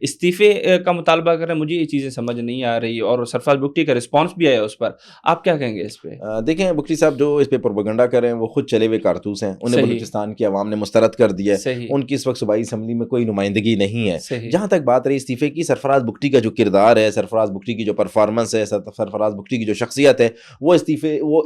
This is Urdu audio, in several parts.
استعفے کا مطالبہ کر رہے ہیں. مجھے یہ چیزیں سمجھ نہیں آ رہی, اور سرفراز بگٹی کا رسپانس بھی آیا اس پر. آپ کیا کہیں گے اس پہ؟ دیکھیں بگٹی صاحب جو اس پہ پروپیگنڈا کر رہے ہیں وہ خود چلے ہوئے کارتوس ہیں, انہیں بلوچستان کی عوام نے مسترد کر دیا ہے, ان کی اس وقت صوبائی اسمبلی میں کوئی نمائندگی نہیں ہے. جہاں تک بات رہی استعفے کی, سرفراز بگٹی کا جو کردار ہے, سرفراز بگٹی کی جو پرفارمنس ہے, سرفراز بگٹی کی جو شخصیت ہے, وہ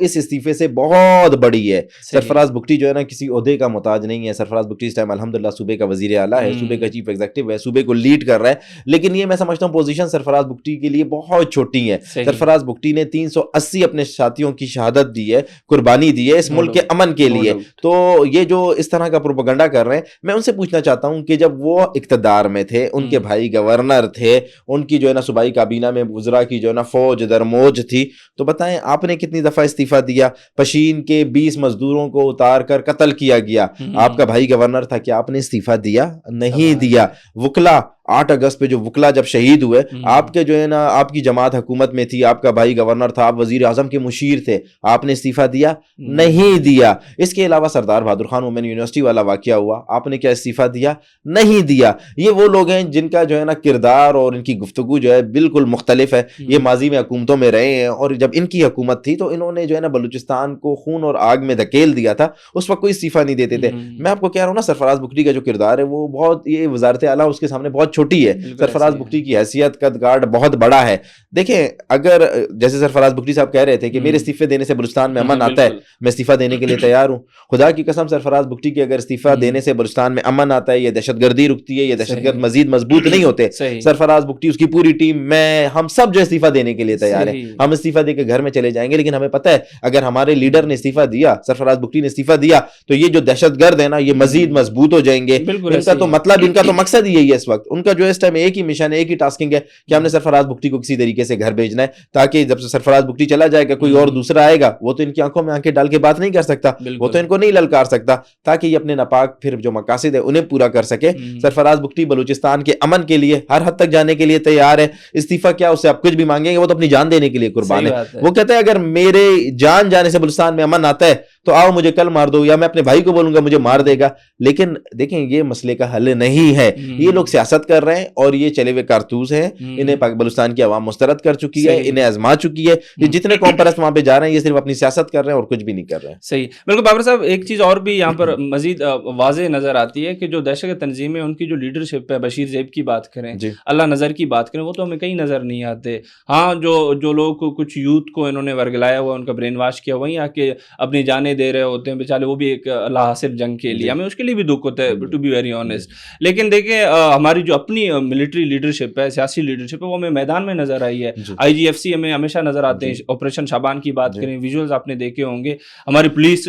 اس استعفے سے بہت بڑی ہے. سرفراز بگٹی جو ہے نا کسی عہدے کا محتاج نہیں ہے. سرفراز بگٹی اس ٹائم الحمدللہ صوبے کا وزیر اعلیٰ ہے, صوبے کا چیف ایگزیکٹو ہے, صوبے کو لیڈ کر رہا ہے. لیکن یہ میں سمجھتا ہوں پوزیشن سرفراز بگٹی کے لیے بہت چھوٹی ہے. سرفراز بگٹی نے 380 اپنے ساتھیوں کی شہادت دی ہے, قربانی دی ہے اس ملک کے امن کے لیے. تو یہ جو اس طرح کا پروپیگنڈا کر رہے ہیں, میں ان سے پوچھنا چاہتا ہوں کہ جب وہ اقتدار میں تھے, ان کے بھائی گورنر تھے, ان کی جو ہے نا صوبائی کابینہ میں وزراء کی جو ہے نا فوج در موج تھی, تو بتائیں آپ نے کتنی دفعہ استعفیٰ دیا؟ پشین کے 20 مزدوروں کو اتار کر قتل کیا گیا, آپ کا بھائی گورنر تھا, کیا آپ نے استعفیٰ دیا؟ نہیں دیا. وکلا 8 اگست پہ جو وکلا جب شہید ہوئے, آپ کے جو ہے نا آپ کی جماعت حکومت میں تھی, آپ کا بھائی گورنر تھا, آپ وزیر اعظم کے مشیر تھے, آپ نے استعفیٰ دیا؟ نہیں دیا. اس کے علاوہ سردار بہادر خان وومن یونیورسٹی والا واقعہ ہوا, آپ نے کیا استعفیٰ دیا؟ نہیں دیا. یہ وہ لوگ ہیں جن کا جو ہے نا کردار اور ان کی گفتگو جو ہے بالکل مختلف ہے. یہ ماضی میں حکومتوں میں رہے ہیں, اور جب ان کی حکومت تھی تو انہوں نے جو ہے نا بلوچستان کو خون اور آگ میں دھکیل دیا تھا, اس وقت کوئی استعفیٰ نہیں دیتے تھے. میں آپ کو کہہ رہا ہوں نا, سرفراز بگٹی کا جو کردار ہے وہ بہت, یہ وزارت اعلیٰ اس کے سامنے بہت چھوٹی ہے. سرفراز بگٹی کی حیثیت قد کاٹ بہت بڑا ہے. دیکھیں اگر جیسے سرفراز بگٹی صاحب کہہ رہے تھے کہ میرے استعفے دینے سے بلوچستان میں امن آتا ہے, میں استعفیٰ دینے کے لیے تیار ہوں. خدا کی قسم سرفراز بگٹی کی اگر استعفیٰ دینے سے بلوچستان میں امن آتا ہے, یہ دہشت گردی رکتی ہے, یہ دہشت گرد مزید مضبوط نہیں ہوتے. سرفراز بگٹی, اس کی پوری ٹیم, میں, ہم سب جو استعفیٰ دینے کے لیے تیار ہیں. ہم استعفیٰ دے کے گھر میں چلے جائیں گے. لیکن ہمیں پتہ ہے اگر ہمارے لیڈر نے استعفیٰ دیا, سرفراز بگٹی نے استعفیٰ دیا, تو یہ جو دہشت گرد ہے نا یہ مزید مضبوط ہو جائیں گے. ان کا تو مطلب, ان کا تو مقصد ہی یہی ہے اس وقت. ان کا جو اس ٹائم ایک ہی مشن ہے, ایک ہی ٹاسکنگ ہے کہ ہم نے سرفراز بگٹی کو کسی طریقے سے گھر بھیجنا ہے, تاکہ جب سرفراز بگٹی چلا جائے گا کوئی اور دوسرا آئے گا, وہ تو ان کی آنکھوں میں آنکھیں ڈال کے بات نہیں کر سکتا, وہ تو ان کو نہیں للکار سکتا, تاکہ یہ اپنے ناپاک پھر جو مقاصد ہے انہیں پورا کر سکے. سرفراز بگٹی بلوچستان کے امن کے لیے ہر حد تک جانے کے لیے تیار ہے. استعفیٰ کیا, اس سے آپ کچھ بھی مانگیں گے, وہ تو اپنی جان دینے کے لیے قربان ہے. وہ کہتے ہیں اگر میرے جان جانے سے بلوچستان میں امن آتا ہے تو آؤ مجھے کل مار دو, یا میں اپنے بھائی کو بولوں گا مجھے مار دے گا. لیکن دیکھیں یہ مسئلے کا حل نہیں ہے. یہ لوگ سیاست کر رہے ہیں اور یہ چلے ہوئے کارتوس ہیں. انہیں بلوچستان کی عوام مسترد کر چکی ہے, انہیں آزما چکی ہے. یہ جتنے قوم پرست وہاں پہ جا رہے ہیں یہ صرف اپنی سیاست کر رہے ہیں اور کچھ بھی نہیں کر رہے ہیں. صحیح, بالکل. بابر صاحب ایک چیز اور بھی یہاں پر مزید واضح نظر آتی ہے کہ جو دہشت گرد تنظیمیں, ان کی جو لیڈرشپ ہے, بشیر زیب کی بات کریں, اللہ نظر کی بات کریں, وہ تو ہمیں کہیں نظر نہیں آتے. ہاں جو لوگ کچھ یوتھ کو انہوں نے ورگلایا ہوا, ان کا برین واش کیا, وہیں آ کے اپنی جانیں دے رہے ہوتے ہیں بیچارے, وہ بھی ایک اللہ حاصل جنگ کے لیے. ہمیں اس کے لیے بھی دکھ ہوتا ہے, ٹو بی ویری آنیسٹ. لیکن دیکھیں ہماری جو اپنی ملٹری لیڈرشپ ہے, سیاسی لیڈرشپ ہے, وہ ہمیں میدان میں نظر آئی ہے. IGFC ہمیں ہمیشہ نظر آتے ہیں. آپریشن شابان کی بات کریں, ویژولز آپ نے دیکھے ہوں گے. ہماری پولیس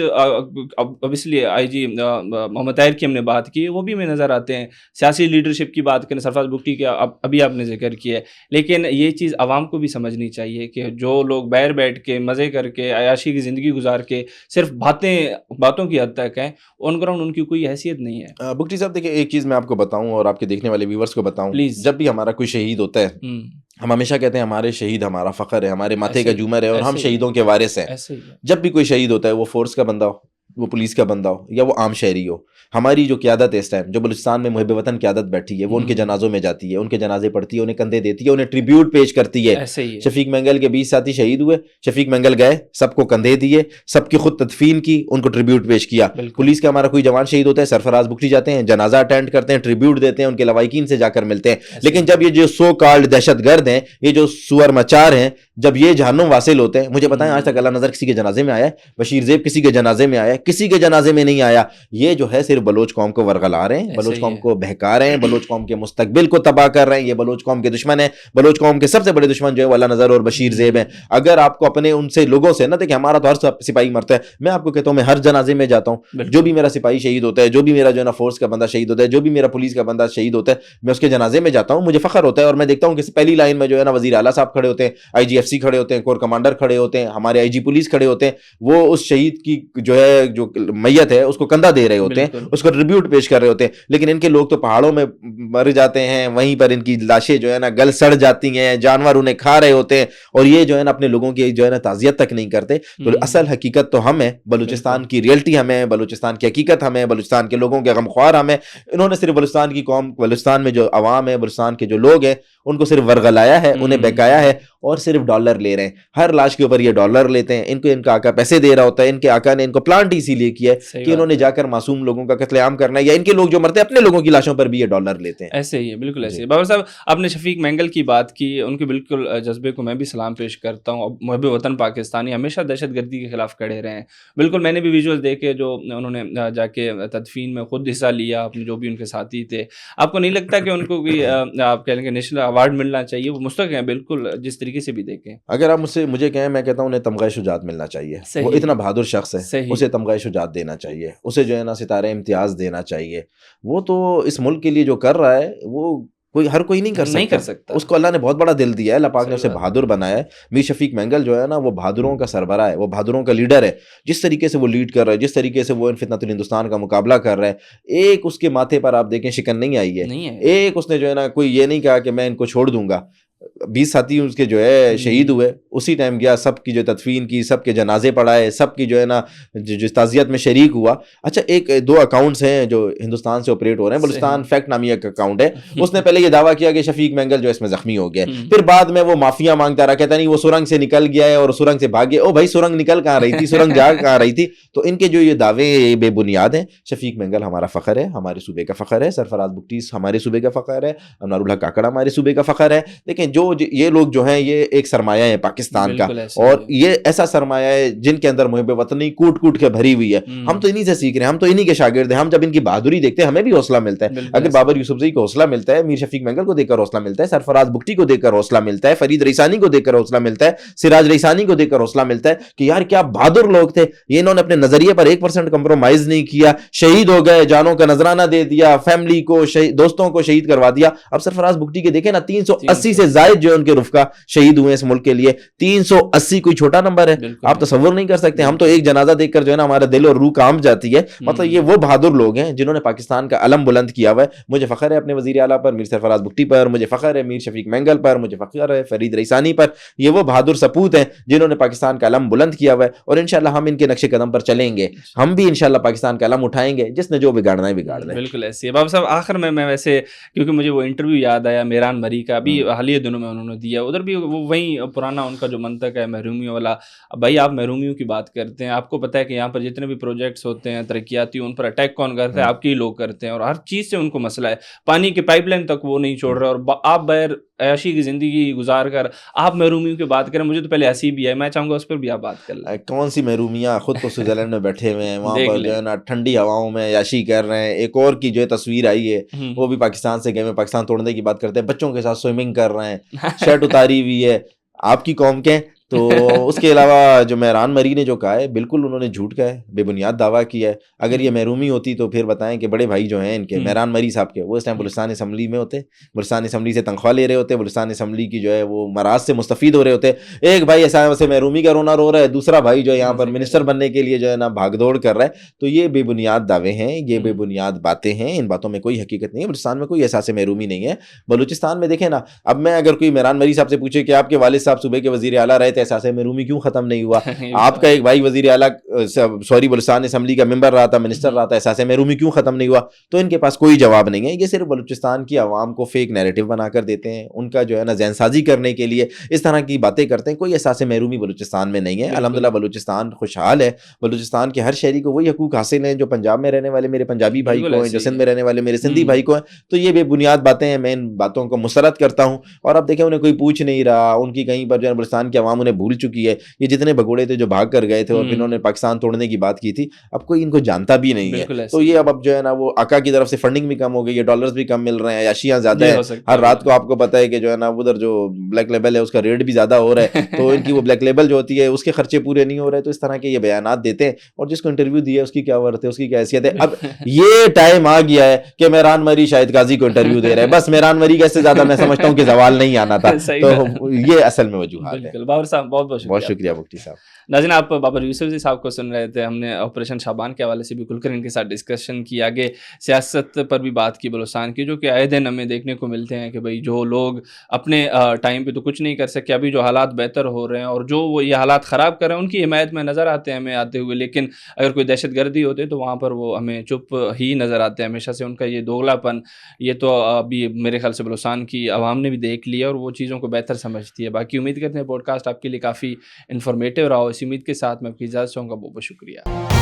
اوبیسلی IG محمد طاہر کی ہم نے بات کی, وہ بھی ہمیں نظر آتے ہیں. سیاسی لیڈرشپ کی بات کریں, سرفراز بگٹی کے ابھی آپ نے ذکر کیا ہے. لیکن یہ چیز عوام کو بھی سمجھنی چاہیے کہ جو لوگ باہر بیٹھ کے مزے کر کے عیاشی کی زندگی گزار کے صرف باتوں کی حد تک ہیں, آن گراؤنڈ ان کی کوئی حیثیت نہیں ہے. بگٹی صاحب دیکھیں ایک چیز میں آپ کو بتاؤں اور آپ کے دیکھنے والے ویورز کو بتاؤں, جب بھی ہمارا کوئی شہید ہوتا ہے ہم ہمیشہ کہتے ہیں ہمارے شہید ہمارا فخر ہے, ہمارے ماتھے کا جومر ہے اور ہم شہیدوں کے وارث ہیں. جب بھی کوئی شہید ہوتا ہے, وہ فورس کا بندہ ہو, وہ پولیس کا بندہ ہو, یا وہ عام شہری ہو, ہماری جو قیادت ہے اس ٹائم, جو بلوچستان میں محب وطن قیادت بیٹھی ہے, وہ ان کے جنازوں میں جاتی ہے, ان کے جنازے پڑھتی ہے, انہیں کندھے دیتی ہے, انہیں ٹریبیوٹ پیش کرتی ہے. شفیق مینگل کے 20 ساتھی شہید ہوئے, شفیق مینگل گئے, سب کو کندھے دیے, سب کی خود تدفین کی, ان کو ٹریبیوٹ پیش کیا. پولیس کا ہمارا کوئی جوان شہید ہوتا ہے, سرفراز بگٹی جاتے ہیں, جنازہ اٹینڈ کرتے ہیں, ٹریبیوٹ دیتے ہیں, ان کے لواحقین سے جا کر ملتے ہیں. لیکن جب یہ جو سو کالڈ دہشت گرد ہیں, یہ جو سور مچار ہیں, جب یہ جہنم واصل ہوتے ہیں, مجھے بتائیں آج تک اللہ نظر کسی کے جنازے میں آیا ہے؟ بشیر زیب کسی کے جنازے میں آیا ہے؟ کسی کے جنازے میں نہیں آیا. یہ جو ہے صرف بلوچ قوم کو ورغلا رہے ہیں, بلوچ قوم کو بہکا رہے ہیں, بلوچ قوم کے مستقبل کو تباہ کر رہے ہیں. یہ بلوچ قوم کے دشمن ہیں. بلوچ قوم کے سب سے بڑے دشمن جو ہے وہ اللہ نظر اور بشیر زیب ہیں. اگر آپ کو اپنے ان سے لوگوں سے نہ دیکھیں, ہمارا تو ہر سپاہی مرتا ہے, میں آپ کو کہتا ہوں میں ہر جنازے میں جاتا ہوں, جو بھی میرا سپاہی شہید ہوتا ہے, جو بھی میرا جو ہے نا فورس کا بندہ شہید ہوتا ہے, جو بھی میرا پولیس کا بندہ شہید ہوتا ہے, میں اس کے جنازے میں جاتا ہوں. مجھے فخر ہوتا ہے اور میں دیکھتا ہوں کہ پہلی لائن میں جو ہے نا وزیر اعلیٰ صاحب کھڑے ہوتے ہیں, BFC کھڑے ہوتے ہیں, کور کمانڈر کھڑے ہوتے ہیں, ہمارے IG پولیس کھڑے ہوتے ہیں, وہ اس شہید کی جو ہے جو میت ہے اس کو کندھا دے رہے ہوتے ہیں, اس کو ٹریبیوٹ پیش کر رہے ہوتے ہیں. لیکن ان کے لوگ تو پہاڑوں میں مر جاتے ہیں, وہیں پر ان کی لاشیں جو ہے نا گل سڑ جاتی ہیں, جانور انہیں کھا رہے ہوتے ہیں, اور یہ جو ہے نا اپنے لوگوں کی جو ہے نا تعزیت تک نہیں کرتے. تو اصل حقیقت تو ہم ہیں, بلوچستان کی ریئلٹی ہمیں, بلوچستان کی حقیقت ہمیں, بلوچستان کے لوگوں کے غمخوار ہمیں. انہوں نے صرف بلوچستان کی قوم, بلوچستان میں جو عوام ہے, بلوچستان کے جو لوگ ہیں ان کو صرف ورغلایا ہے, انہیں بہکایا ہے, اور صرف ڈالر لے رہے ہیں. ہر لاش کے اوپر یہ ڈالر لیتے ہیں. ان کا آقا پیسے دے رہا ہوتا ہے. ان کے آقا نے ان کو پلانٹ اسی لیے کیا ہے کہ انہوں نے جا کر معصوم لوگوں کا قتل عام کرنا ہے, یا ان کے لوگ جو مرتے ہیں اپنے لوگوں کی لاشوں پر بھی یہ ڈالر لیتے ہیں. ایسے ہی ہے, بالکل ایسے ہی. بابر صاحب, آپ نے شفیق مینگل کی بات کی, ان کے بالکل جذبے کو میں بھی سلام پیش کرتا ہوں. محب وطن پاکستانی ہمیشہ دہشت گردی کے خلاف کھڑے رہے ہیں. بالکل میں نے بھی ویژول دیکھے جو انہوں نے جا کے تدفین میں خود حصہ لیا, اپنے جو بھی ان کے ساتھی تھے. آپ کو نہیں لگتا کہ ان کو بھی آپ کہہ لیں کہ نیشنل ایوارڈ ملنا چاہیے؟ وہ مستحق ہیں بالکل, جس طریقے سے بھی دیکھیں. اگر آپ مجھے کہیں, میں کہتا ہوں انہیں تمغہ شجاعت ملنا چاہیے. وہ اتنا بہادر شخص ہے, اسے تمغہ شجاعت دینا چاہیے, اسے جو ہے نا ستارہ امتیاز دینا چاہیے. وہ تو اس ملک کے لیے جو کر رہا ہے وہ ہر کوئی نہیں کر سکتا. اس کو اللہ نے بہت بڑا دل دیا ہے, اللہ پاک نے اسے بہادر بنایا ہے. میر شفیق مینگل جو ہے نا وہ بہادروں کا سربراہ ہے, وہ بہادروں کا لیڈر ہے. جس طریقے سے وہ لیڈ کر رہا ہے, جس طریقے سے وہ فتنۃ الہندوستان کا مقابلہ کر رہا ہے, ایک اس کے ماتھے پر آپ دیکھیں شکن نہیں آئی ہے. ایک اس نے جو ہے نا کوئی یہ نہیں کہا کہ میں ان کو چھوڑ دوں گا. 20 ساتھی اس کے جو ہے شہید ہوئے, اسی ٹائم گیا, سب کی جو تدفین کی, سب کے جنازے پڑھائے, سب کی جو ہے نا جو تعزیت میں شریک ہوا. اچھا, ایک 2 اکاؤنٹس ہیں جو ہندوستان سے آپریٹ ہو رہے ہیں. بلوچستان فیکٹ نامی ایک اکاؤنٹ ہے, اس نے پہلے یہ دعویٰ کیا کہ شفیق مینگل جو اس میں زخمی ہو گیا. پھر بعد میں وہ معافیاں مانگتا رہا, کہتا نہیں وہ سرنگ سے نکل گیا ہے اور سرنگ سے بھاگ گیا. او بھائی, سرنگ نکل کہاں رہی تھی, سرنگ جا کہاں رہی تھی؟ تو ان کے جو یہ دعوے بے بنیاد ہیں. شفیق مینگل ہمارا فخر ہے, ہمارے صوبے کا فخر ہے. سرفراز بگٹی ہمارے صوبے کا فخر ہے. انوار الحق کاکڑ ہمارے صوبے کا فخر ہے. لیکن جو یہ لوگ جو ہیں یہ ایک سرمایہ ہے پاکستان کا, اور یہ ایسا سرمایہ ہے جن کے اندر محب وطنی کوٹ کوٹ کے بھری ہوئی ہے. ہم تو انہی سے سیکھ رہے ہیں, ہم تو انہی کے شاگرد ہیں. ہم جب ان کی بہادری دیکھتے ہیں ہمیں بھی حوصلہ ملتا ہے. اگر بابر یوسفزئی کو حوصلہ ملتا ہے, میر شفیق مینگل کو دیکھ کر حوصلہ ملتا ہے, سرفراز بگٹی کو دیکھ کر حوصلہ ملتا ہے, فرید ریسانی کو دیکھ کر حوصلہ ملتا ہے, سراج ریسانی کو دیکھ کر حوصلہ ملتا ہے کہ یار کیا بہادر لوگ تھے, یہ انہوں نے اپنے نظریے پر 1% کمپرومائز نہیں کیا, شہید ہو گئے, جانوں کا نذرانہ دے دیا, فیملی کو دوستوں کو شہید کروا دیا. اب سرفراز بگٹی کے دیکھیں نا 380 سے زائد جو ان کے رفقا شہید ہوئے اس ملک کے لیے. 380 کوئی چھوٹا نمبر ہے, آپ تصور نہیں کر سکتے. ہم تو ایک جنازہ دیکھ کر جو ہے نا ہمارا دل اور روح کانپ جاتی ہے. مطلب یہ وہ بہادر لوگ ہیں جنہوں نے پاکستان کا علم بلند کیا ہوا ہے. مجھے فخر ہے اپنے وزیر اعلیٰ پر, میر سرفراز بگٹی پر, مجھے فخر ہے میر شفیق مینگل پر, مجھے فخر ہے فرید ریسانی پر. یہ وہ بہادر سپوت ہیں جنہوں نے پاکستان کا علم بلند کیا ہوا ہے, اور انشاءاللہ ہم ان کے نقش قدم پر چلیں گے. ہم بھی انشاءاللہ پاکستان کا علم اٹھائیں گے, جس نے جو بگاڑنا ہے بگاڑ دیں. بالکل ایسے. بابا صاحب, آخر میں ویسے کیونکہ مجھے وہ انٹرویو یاد آیا میران مری کا, ابھی حالیہ دنوں میں انہوں نے دیا, ادھر بھی وہیں پرانا ان کا جو منطق ہے محرومیوں والا. بھائی آپ محرومیوں کی بات کرتے ہیں, آپ کو پتہ ہے کہ یہاں پر جتنے بھی پروجیکٹس ہوتے ہیں ترقیاتی, ان پر اٹیک کون کرتا ہے؟ آپ کے ہی لوگ کرتے ہیں, اور ہر چیز سے ان کو مسئلہ ہے. پانی کی پائپ لائن تک وہ نہیں چھوڑ رہے, اور آپ بغیر عیاشی کی زندگی گزار کر آپ محرومیوں کی بات کریں. مجھے تو پہلے ہنسی بھی ہے, میں چاہوں گا اس پر بھی آپ بات کر لیں. کون سی محرومیاں, خود تو سوئٹزرلینڈ میں بیٹھے ہوئے ہیں, وہاں پر جو ہے نا ٹھنڈی ہواؤں میں عیاشی کر رہے ہیں. ایک اور کی جو ہے تصویر آئی ہے, وہ بھی پاکستان سے گئے ہوئے, پاکستان توڑنے کی بات کرتے ہیں, بچوں کے ساتھ سوئمنگ کر رہے ہیں, شرٹ اتاری ہوئی ہے. آپ کی قوم کے تو اس کے علاوہ جو میران مری نے جو کہا ہے, بالکل انہوں نے جھوٹ کہا ہے, بے بنیاد دعویٰ کیا ہے. اگر یہ محرومی ہوتی تو پھر بتائیں کہ بڑے بھائی جو ہیں ان کے میران مری صاحب کے, وہ اس ٹائم بلوچستان اسمبلی میں ہوتے, بلوچستان اسمبلی سے تنخواہ لے رہے ہوتے, بلوچستان اسمبلی کی جو ہے وہ مراز سے مستفید ہو رہے ہوتے. ایک بھائی ایسا ویسے محرومی کا رونا رو رہا ہے, دوسرا بھائی جو ہے یہاں پر منسٹر بننے کے لیے جو ہے نا بھاگ دوڑ کر رہا ہے. تو یہ بے بنیاد دعوے ہیں, یہ بے بنیاد باتیں ہیں, ان باتوں میں کوئی حقیقت نہیں ہے. بلوچستان میں کوئی احساس محرومی نہیں ہے. بلوچستان میں دیکھیں نا, اب میں اگر کوئی میران مری صاحب سے پوچھے کہ آپ کے والد صاحب صوبے کے وزیر اعلیٰ رہے تھے, احساس محرومی کیوں ختم نہیں ہوا؟ آپ کا ایک بھائی وزیر اعلیٰ بلوچستان اسمبلی کا ممبر رہا تھا, منسٹر رہا تھا, احساس محرومی کیوں ختم نہیں ہوا؟ تو ان کے پاس کوئی جواب نہیں ہے. یہ صرف بلوچستان کی عوام کو فیک نیریٹو بنا کر دیتے ہیں, ان کا جو ہے نا ذہن سازی کرنے کے لیے اس طرح کی باتیں کرتے ہیں. کوئی احساس محرومی بلوچستان میں نہیں ہے. الحمدللہ بلوچستان خوشحال ہے. بلوچستان کے ہر شہری کو وہی حقوق حاصل ہیں جو پنجاب میں رہنے والے میرے پنجابی بھائی کو ہیں, جو سندھ میں رہنے والے میرے سندھی بھائی کو ہیں. تو یہ بے بنیاد باتیں ہیں, میں ان باتوں کو مسرت کرتا ہوں. اور اب دیکھیں انہیں کوئی پوچھ نہیں رہا, ان کی کہیں پر جو ہے بلوچستان کی عوام انہیں بھول چکی ہے. یہ جتنے بھگوڑے تھے جو بھاگ کر گئے تھے اور پھر انہوں نے پاکستان توڑنے کی بات کی تھی, اب کوئی ان کو جانتا بھی نہیں ہے. تو یہ اب جو ہے نا وہ آقا کی طرف سے فنڈنگ بھی کم ہو گئی ہے, ڈالرز بھی کم مل رہے ہیں, عیاشیاں زیادہ ہیں. ہر رات کو آپ کو پتا ہے کہ جو ہے نا ادھر جو بلیک لیبل ہے اس کا ریٹ بھی زیادہ ہو رہا ہے, تو ان کی وہ بلیک لیبل جو ہوتی ہے اس کے خرچے پورے نہیں ہو رہے. تو اس طرح کے یہ بیانات دیتے ہیں, اور جس کو انٹرویو دیا ہے اس کی کیا ورتھ ہے, اس کی کیا حیثیت ہے. اب یہ ٹائم آ گیا ہے کہ مہران مری شاہد قاضی کو انٹرویو دے رہے ہیں, بس مہران مری کا اس سے زیادہ میں سمجھتا ہوں کہ زوال نہیں آنا تھا. تو یہ اصل میں وجوہات ہے. بابر صاحب بہت شکریہ بگٹی صاحب. ناظرین, آپ بابر یوسف جی صاحب کو سن رہے تھے. ہم نے آپریشن شابان کے حوالے سے بھی کھل کر ان کے ساتھ ڈسکشن کی, آگے سیاست پر بھی بات کی, بلوچستان کی, جو کہ آئے دن ہمیں دیکھنے کو ملتے ہیں کہ بھئی جو لوگ اپنے ٹائم پہ تو کچھ نہیں کر سکے, ابھی جو حالات بہتر ہو رہے ہیں اور جو وہ یہ حالات خراب کر رہے ہیں ان کی حمایت میں نظر آتے ہیں ہمیں آتے ہوئے, لیکن اگر کوئی دہشت گردی ہوتے تو وہاں پر وہ ہمیں چپ ہی نظر آتے ہیں ہمیشہ سے. ان کا یہ دوگلا پن, یہ تو ابھی میرے خیال سے بلوچستان کی عوام نے بھی دیکھ لیا اور وہ چیزوں کو بہتر سمجھتی ہے. باقی امید کرتے ہیں پوڈ کاسٹ آپ کے لیے کافی انفارمیٹیو رہا ہو. اس امید کے ساتھ میں آپ کی اجازت چاہوں گا. بہت بہت شکریہ.